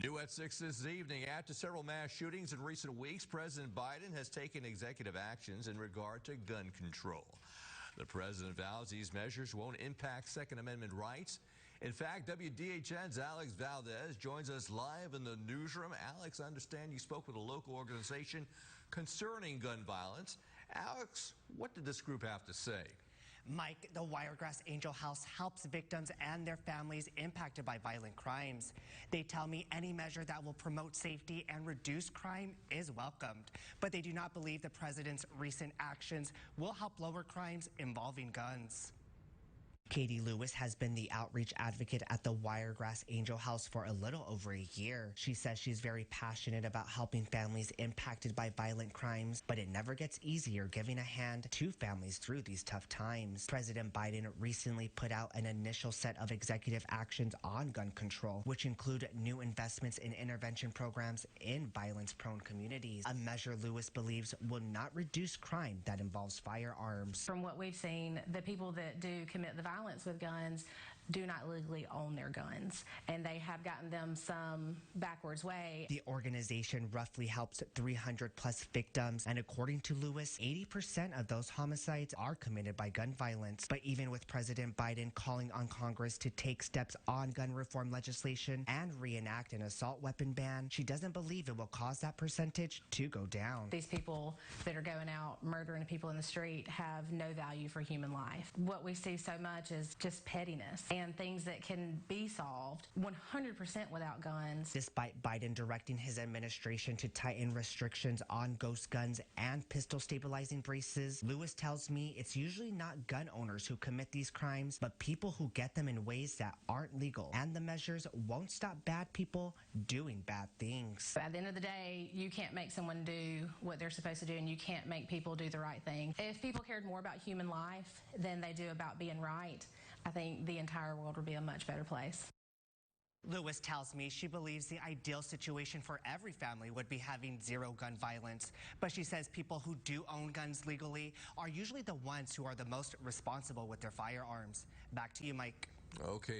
New at 6 this evening. After several mass shootings in recent weeks, President Biden has taken executive actions in regard to gun control. The president vows these measures won't impact Second Amendment rights. In fact, WDHN's Alex Valdez joins us live in the newsroom. Alex, I understand you spoke with a local organization concerning gun violence. Alex, what did this group have to say? Mike, the Wiregrass Angel House helps victims and their families impacted by violent crimes. They tell me any measure that will promote safety and reduce crime is welcomed, but they do not believe the president's recent actions will help lower crimes involving guns. Katie Lewis has been the outreach advocate at the Wiregrass Angel House for a little over a year. She says she's very passionate about helping families impacted by violent crimes, but it never gets easier giving a hand to families through these tough times. President Biden recently put out an initial set of executive actions on gun control, which include new investments in intervention programs in violence-prone communities, a measure Lewis believes will not reduce crime that involves firearms. From what we've seen, the people that do commit the violence with guns do not legally own their guns, and they have gotten them some backwards way. The organization roughly helps 300 plus victims, and according to Lewis, 80% of those homicides are committed by gun violence. But even with President Biden calling on Congress to take steps on gun reform legislation and reenact an assault weapon ban, she doesn't believe it will cause that percentage to go down. These people that are going out murdering people in the street have no value for human life. What we see so much is just pettiness and things that can be solved 100% without guns. Despite Biden directing his administration to tighten restrictions on ghost guns and pistol stabilizing braces, Lewis tells me it's usually not gun owners who commit these crimes, but people who get them in ways that aren't legal. And the measures won't stop bad people doing bad things. At the end of the day, you can't make someone do what they're supposed to do, and you can't make people do the right thing. If people cared more about human life than they do about being right, I think the entire world would be a much better place. Lewis tells me she believes the ideal situation for every family would be having zero gun violence, but she says people who do own guns legally are usually the ones who are the most responsible with their firearms. Back to you, Mike. Okay.